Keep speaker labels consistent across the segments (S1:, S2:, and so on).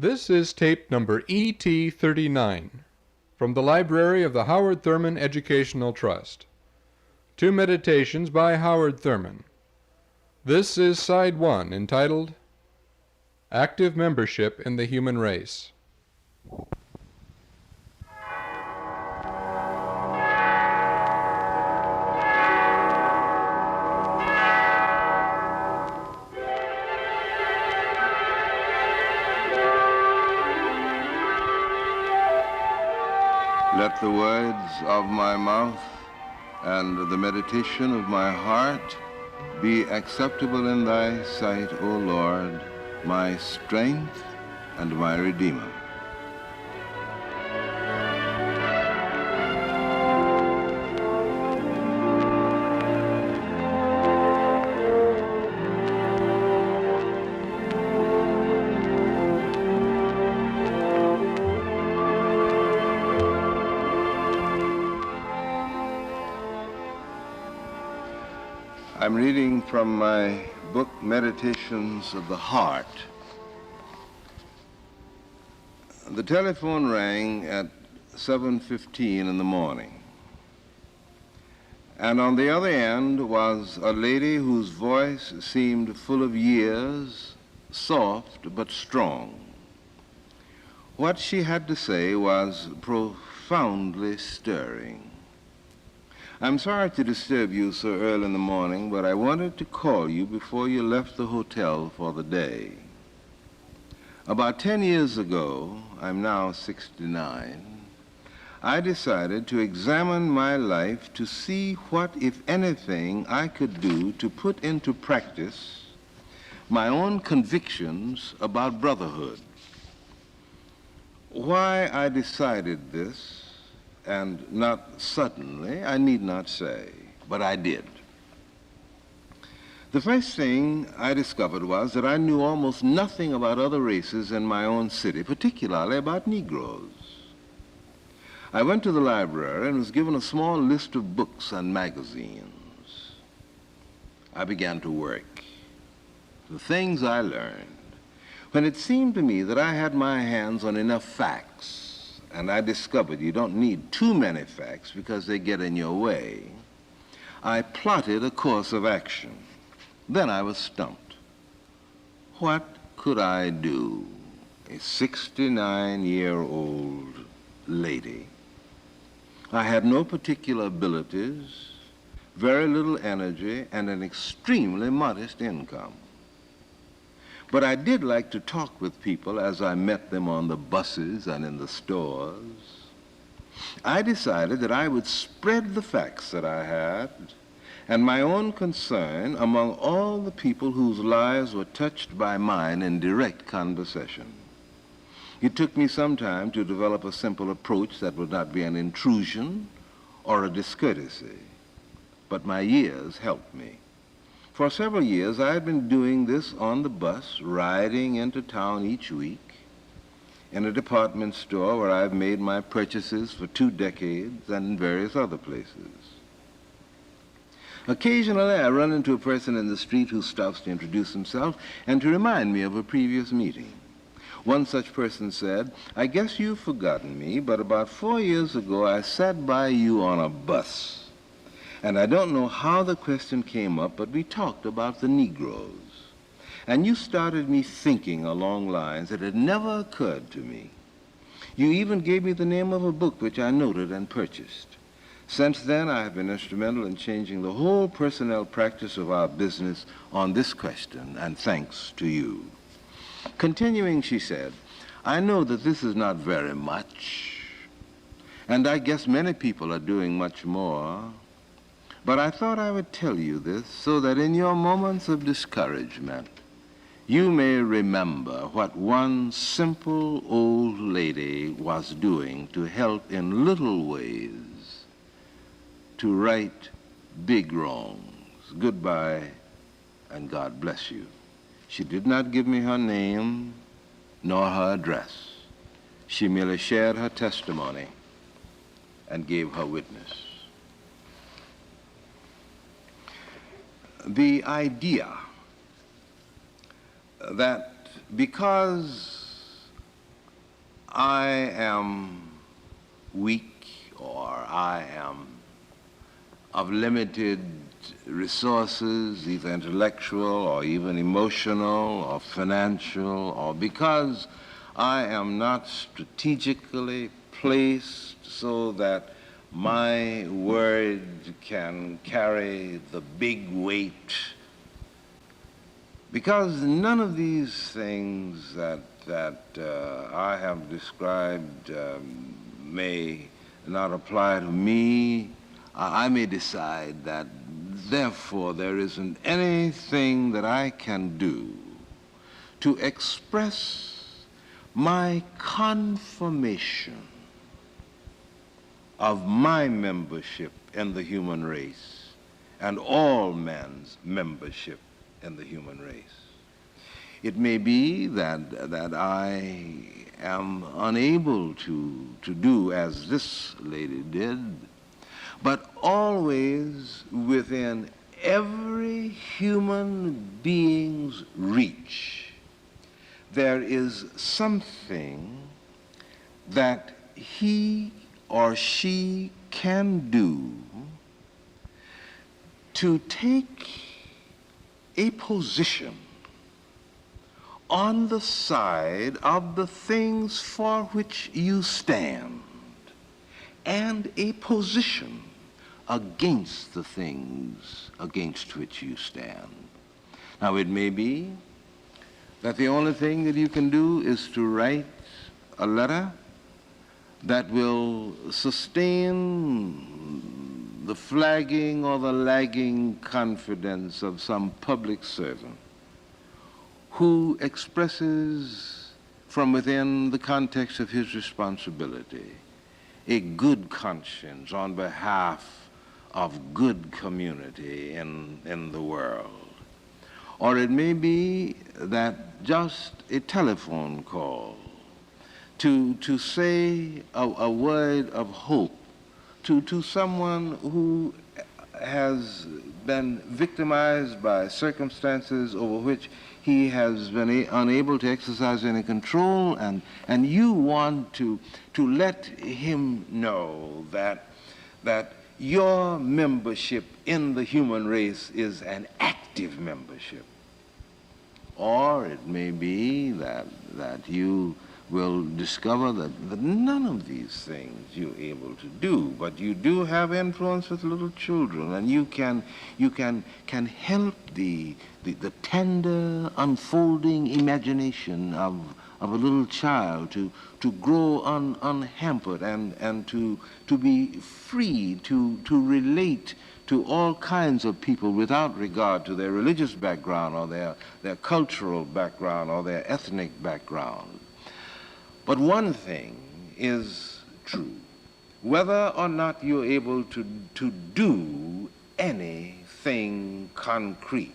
S1: This is tape number ET39 from the library of the Howard Thurman Educational Trust. Two meditations by Howard Thurman. This is side 1, entitled Active Membership in the Human Race.
S2: Let the words of my mouth and the meditation of my heart be acceptable in thy sight, O Lord, my strength and my Redeemer. I'm reading from my book, Meditations of the Heart. The telephone rang at 7:15 in the morning. And on the other end was a lady whose voice seemed full of years, soft but strong. What she had to say was profoundly stirring. I'm sorry to disturb you so early in the morning, but I wanted to call you before you left the hotel for the day. About 10 years ago, I'm now 69, I decided to examine my life to see what, if anything, I could do to put into practice my own convictions about brotherhood. Why I decided this, and not suddenly, I need not say, but I did. The first thing I discovered was that I knew almost nothing about other races in my own city, particularly about Negroes. I went to the library and was given a small list of books and magazines. I began to work. The things I learned, when it seemed to me that I had my hands on enough facts, and I discovered you don't need too many facts because they get in your way, I plotted a course of action. Then I was stumped. What could I do? A 69-year-old lady. I had no particular abilities, very little energy, and an extremely modest income. But I did like to talk with people as I met them on the buses and in the stores. I decided that I would spread the facts that I had and my own concern among all the people whose lives were touched by mine in direct conversation. It took me some time to develop a simple approach that would not be an intrusion or a discourtesy, but my years helped me. For several years, I had been doing this on the bus, riding into town each week, in a department store where I've made my purchases for 2 decades, and in various other places. Occasionally, I run into a person in the street who stops to introduce himself and to remind me of a previous meeting. One such person said, "I guess you've forgotten me, but about 4 years ago, I sat by you on a bus. And I don't know how the question came up, but we talked about the Negroes. And you started me thinking along lines that had never occurred to me. You even gave me the name of a book which I noted and purchased. Since then, I have been instrumental in changing the whole personnel practice of our business on this question, and thanks to you." Continuing, she said, "I know that this is not very much, and I guess many people are doing much more. But I thought I would tell you this so that in your moments of discouragement, you may remember what one simple old lady was doing to help in little ways to right big wrongs. Goodbye, and God bless you." She did not give me her name nor her address. She merely shared her testimony and gave her witness. The idea that because I am weak, or I am of limited resources, either intellectual or even emotional or financial, or because I am not strategically placed so that my word can carry the big weight, because none of these things that I have described may not apply to me, I may decide that therefore there isn't anything that I can do to express my confirmation of my membership in the human race and all men's membership in the human race. It may be that I am unable to do as this lady did, but always within every human being's reach, there is something that he or she can do to take a position on the side of the things for which you stand, and a position against the things against which you stand. Now, it may be that the only thing that you can do is to write a letter that will sustain the flagging or the lagging confidence of some public servant who expresses from within the context of his responsibility a good conscience on behalf of good community in the world. Or it may be that just a telephone call to say a word of hope to someone who has been victimized by circumstances over which he has been unable to exercise any control, and you want to let him know that your membership in the human race is an active membership. Or it may be that you will discover that none of these things you're able to do, but you do have influence with little children, and you can help the tender unfolding imagination of a little child to grow unhampered and to be free to relate to all kinds of people without regard to their religious background or their cultural background or their ethnic background. But one thing is true: whether or not you're able to do anything concrete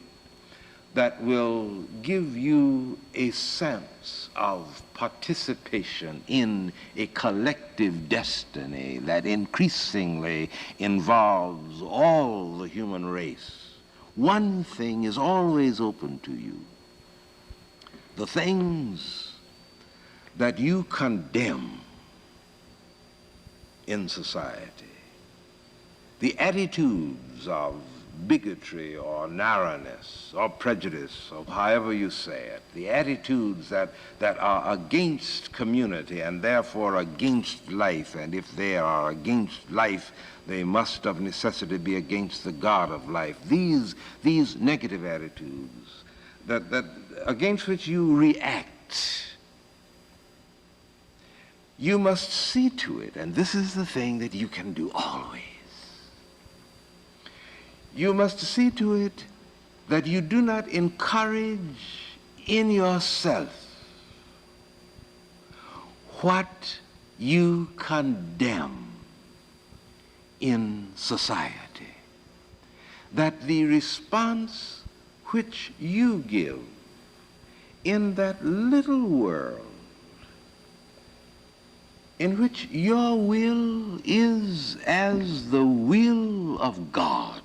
S2: that will give you a sense of participation in a collective destiny that increasingly involves all the human race, one thing is always open to you: the things that you condemn in society, the attitudes of bigotry or narrowness or prejudice, or however you say it, the attitudes that are against community and therefore against life, and if they are against life, they must of necessity be against the God of life. These negative attitudes that against which you react, you must see to it, and this is the thing that you can do always. You must see to it that you do not encourage in yourself what you condemn in society. That the response which you give in that little world in which your will is as the will of God,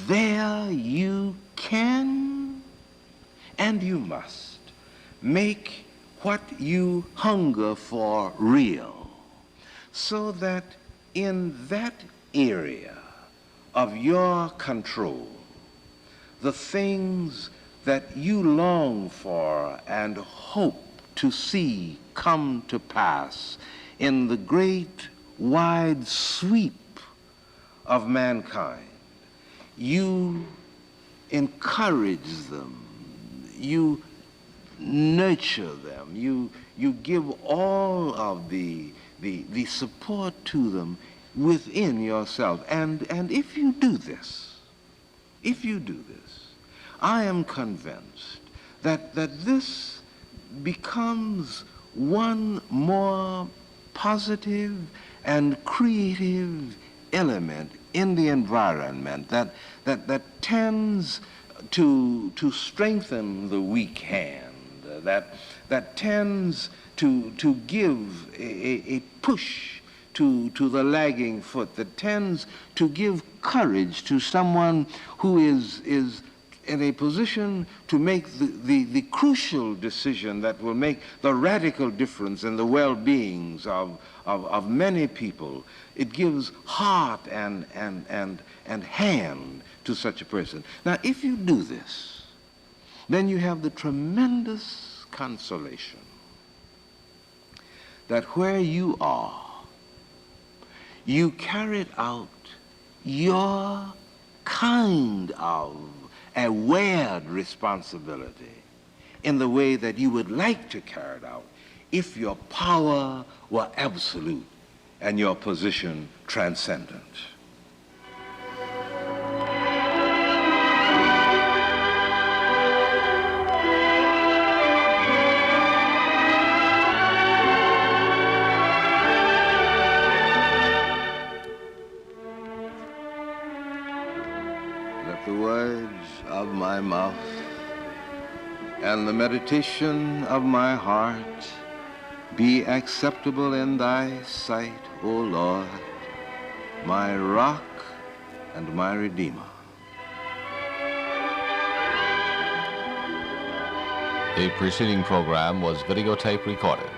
S2: there you can and you must make what you hunger for real, so that in that area of your control, the things that you long for and hope to see come to pass in the great wide sweep of mankind, you encourage them, you nurture them, you give all of the support to them within yourself. And if you do this, I am convinced that this becomes one more positive and creative element in the environment that tends to strengthen the weak hand, that tends to give a push to the lagging foot, that tends to give courage to someone who is in a position to make the crucial decision that will make the radical difference in the well-beings of many people. It gives heart and hand to such a person. Now, if you do this, then you have the tremendous consolation that where you are, you carried out your kind of a weird responsibility in the way that you would like to carry it out if your power were absolute and your position transcendent. Let the words of my mouth and the meditation of my heart be acceptable in thy sight, O Lord, my rock and my redeemer.
S3: The preceding program was videotape recorded.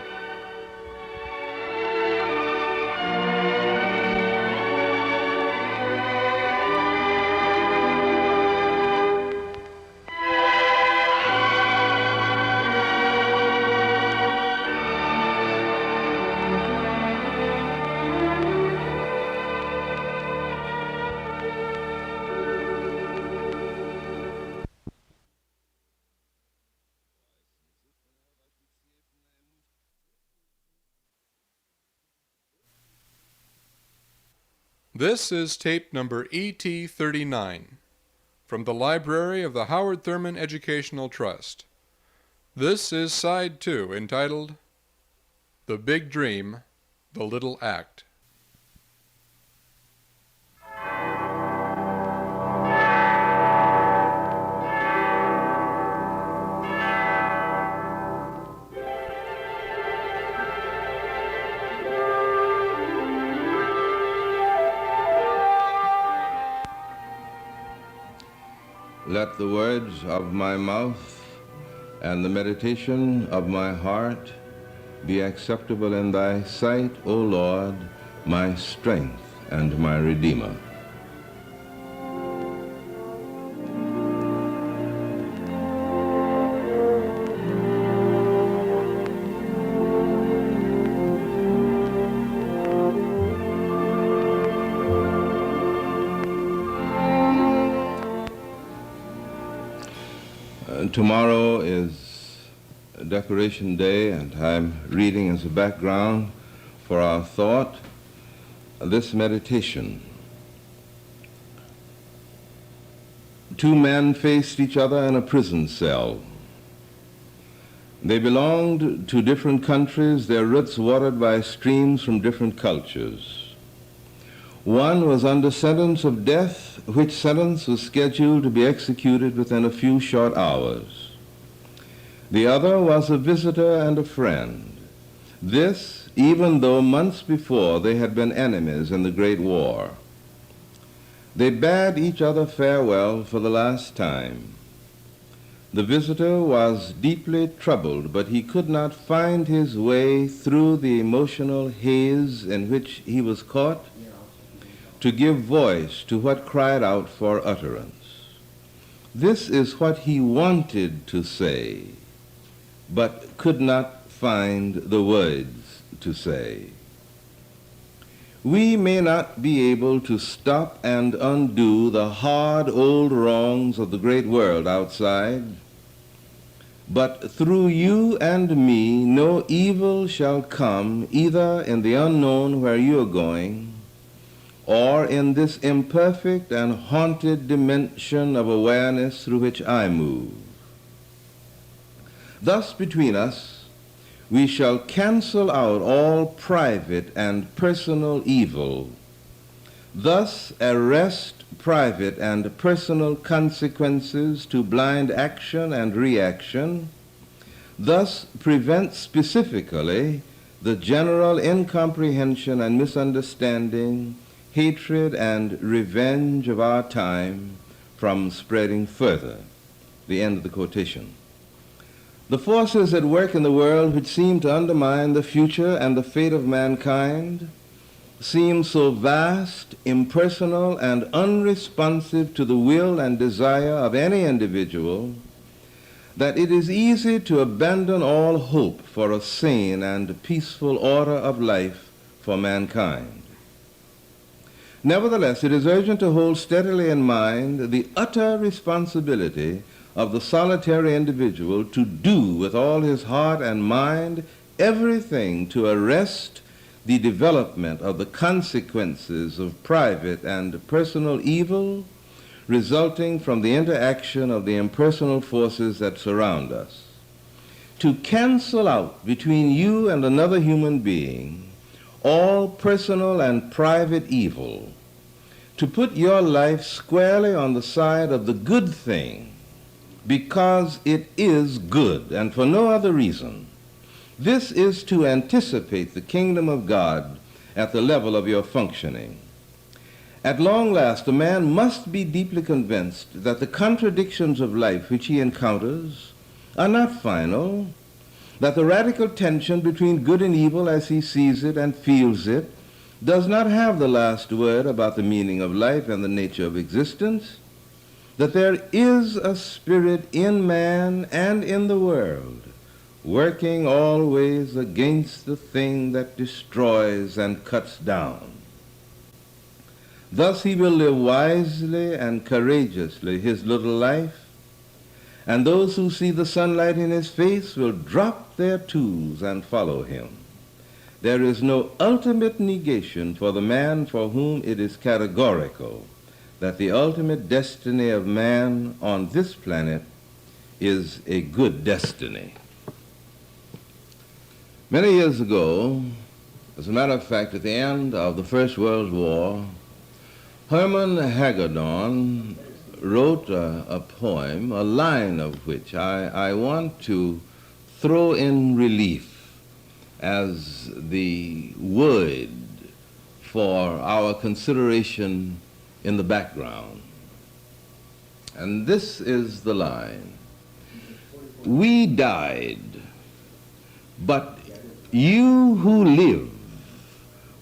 S1: This is tape number ET39 from the library of the Howard Thurman Educational Trust. This is Side 2, entitled The Big Dream, The Little Act.
S2: Let the words of my mouth and the meditation of my heart be acceptable in thy sight, O Lord, my strength and my redeemer. Tomorrow is Decoration Day, and I'm reading as a background for our thought this meditation. Two men faced each other in a prison cell. They belonged to different countries, their roots watered by streams from different cultures. One was under sentence of death, which sentence was scheduled to be executed within a few short hours. The other was a visitor and a friend. This, even though months before they had been enemies in the Great War. They bade each other farewell for the last time. The visitor was deeply troubled, but he could not find his way through the emotional haze in which he was caught to give voice to what cried out for utterance. This is what he wanted to say, but could not find the words to say. We may not be able to stop and undo the hard old wrongs of the great world outside, but through you and me no evil shall come, either in the unknown where you are going, or in this imperfect and haunted dimension of awareness through which I move. Thus between us, we shall cancel out all private and personal evil, thus arrest private and personal consequences to blind action and reaction, thus prevent specifically the general incomprehension and misunderstanding, hatred and revenge of our time from spreading further. The end of the quotation. The forces at work in the world which seem to undermine the future and the fate of mankind seem so vast, impersonal, and unresponsive to the will and desire of any individual that it is easy to abandon all hope for a sane and peaceful order of life for mankind. Nevertheless, it is urgent to hold steadily in mind the utter responsibility of the solitary individual to do with all his heart and mind everything to arrest the development of the consequences of private and personal evil resulting from the interaction of the impersonal forces that surround us. To cancel out between you and another human being all personal and private evil, to put your life squarely on the side of the good thing because it is good and for no other reason. This is to anticipate the kingdom of God at the level of your functioning. At long last, a man must be deeply convinced that the contradictions of life which he encounters are not final, that the radical tension between good and evil as he sees it and feels it does not have the last word about the meaning of life and the nature of existence, that there is a spirit in man and in the world working always against the thing that destroys and cuts down. Thus he will live wisely and courageously his little life, and those who see the sunlight in his face will drop their tools and follow him. There is no ultimate negation for the man for whom it is categorical that the ultimate destiny of man on this planet is a good destiny. Many years ago, as a matter of fact, at the end of the First World War, Herman Hagedorn wrote a poem, a line of which I want to throw in relief as the word for our consideration in the background. And this is the line: "We died, but you who live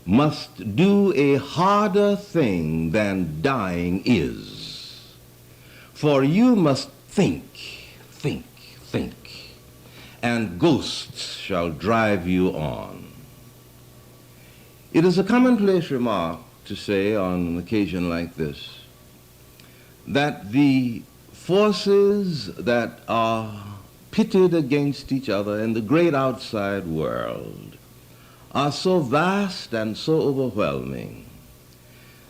S2: must do a harder thing than dying is. For you must think, and ghosts shall drive you on." It is a commonplace remark to say on an occasion like this that the forces that are pitted against each other in the great outside world are so vast and so overwhelming.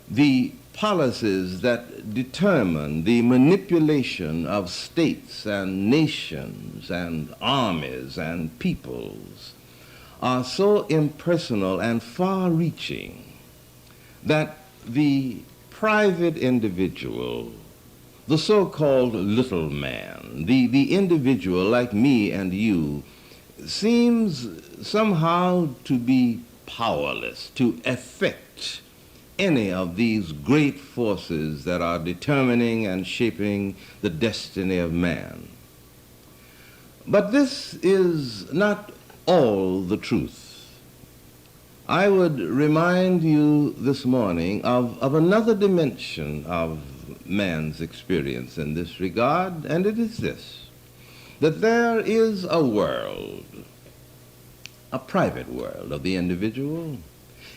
S2: The policies that determine the manipulation of states and nations and armies and peoples are so impersonal and far-reaching that the private individual, the so-called little man, the individual like me and you, seems somehow to be powerless to affect any of these great forces that are determining and shaping the destiny of man. But this is not all the truth. I would remind you this morning of another dimension of man's experience in this regard, and it is this, that there is a world, a private world of the individual,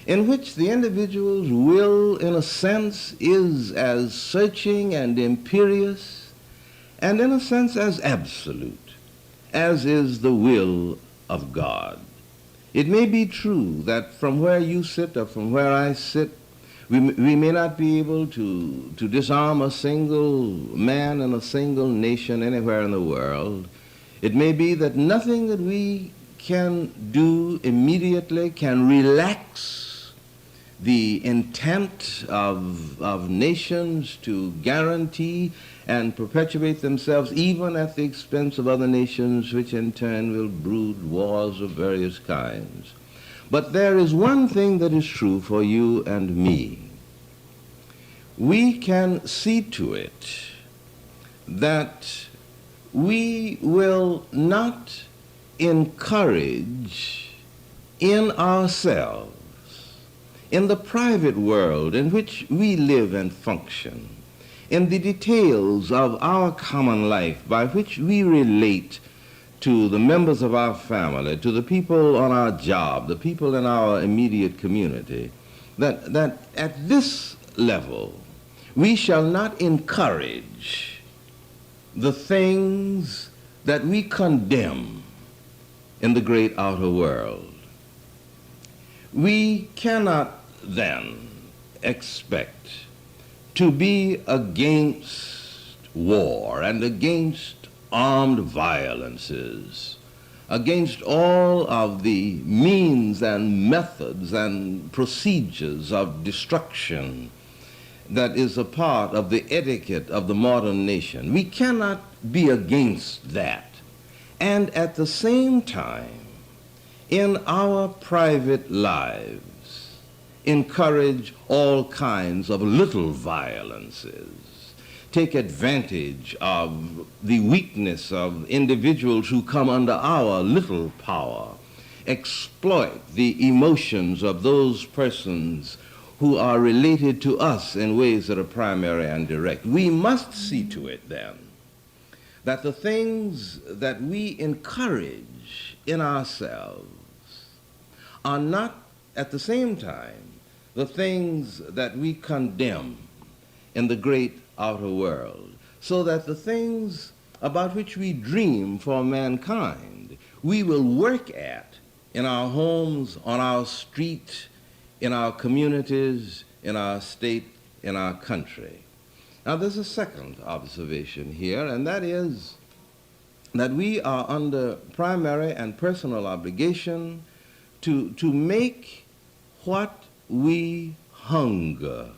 S2: in which the individual's will, in a sense, is as searching and imperious, and in a sense as absolute, as is the will of God. It may be true that from where you sit or from where I sit, we may not be able to disarm a single man and a single nation anywhere in the world. It may be that nothing that we can do immediately can relax the intent of nations to guarantee and perpetuate themselves even at the expense of other nations, which in turn will brood wars of various kinds. But there is one thing that is true for you and me. We can see to it that we will not encourage in ourselves, in the private world in which we live and function, in the details of our common life by which we relate to the members of our family, to the people on our job, the people in our immediate community, that at this level we shall not encourage the things that we condemn in the great outer world. We cannot then expect to be against war and against armed violences, against all of the means and methods and procedures of destruction that is a part of the etiquette of the modern nation. We cannot be against that. And at the same time, in our private lives, encourage all kinds of little violences, take advantage of the weakness of individuals who come under our little power, exploit the emotions of those persons who are related to us in ways that are primary and direct. We must see to it then that the things that we encourage in ourselves are not at the same time the things that we condemn in the great outer world, so that the things about which we dream for mankind we will work at in our homes, on our street, in our communities, in our state, in our country. Now there's a second observation here, and that is that we are under primary and personal obligation to make what we hunger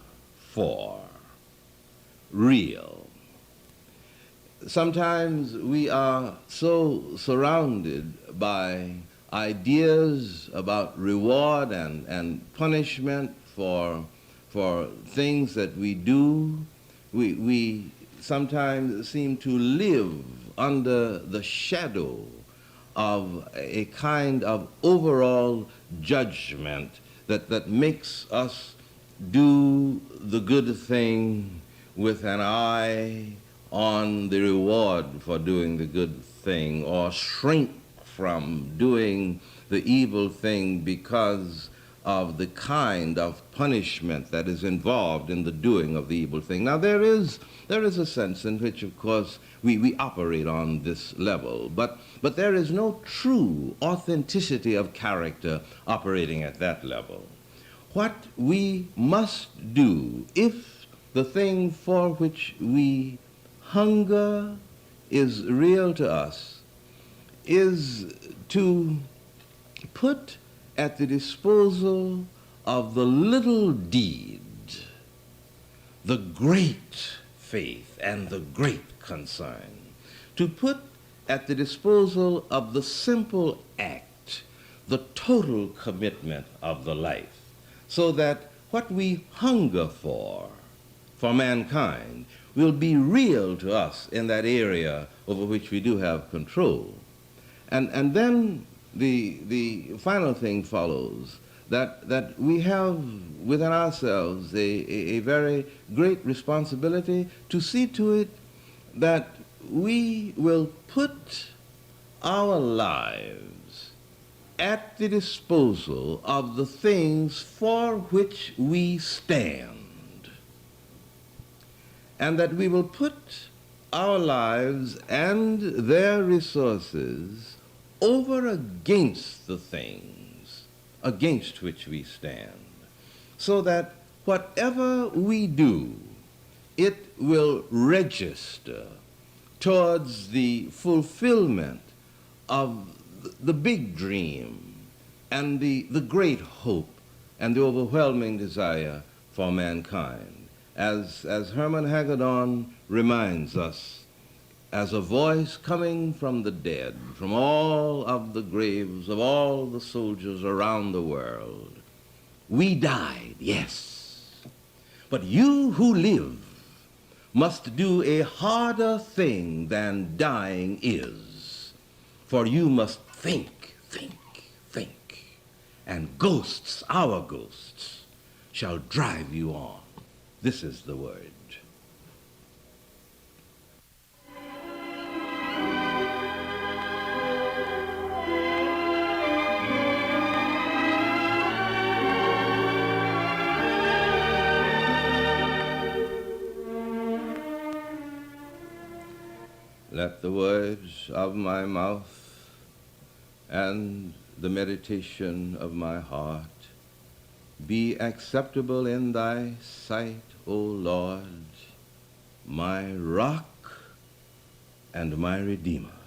S2: for real. Sometimes we are so surrounded by ideas about reward and punishment for things that we do. We sometimes seem to live under the shadow of a kind of overall judgment that makes us do the good thing with an eye on the reward for doing the good thing, or shrink from doing the evil thing because of the kind of punishment that is involved in the doing of the evil thing. Now there is a sense in which, of course, we operate on this level, but there is no true authenticity of character operating at that level. What we must do, if the thing for which we hunger is real to us, is to put at the disposal of the little deed the great faith and the great concern, to put at the disposal of the simple act the total commitment of the life, so that what we hunger for mankind will be real to us in that area over which we do have control. And then the final thing follows, that we have within ourselves a very great responsibility to see to it that we will put our lives at the disposal of the things for which we stand, and that we will put our lives and their resources over against the things against which we stand, so that whatever we do, it will register towards the fulfillment of the big dream and the great hope and the overwhelming desire for mankind. As Herman Hagedorn reminds us, as a voice coming from the dead, from all of the graves of all the soldiers around the world, we died, yes, but you who live must do a harder thing than dying is, for you must think, and ghosts, our ghosts, shall drive you on. This is the word. Let the words of my mouth and the meditation of my heart be acceptable in thy sight, O Lord, my rock and my redeemer.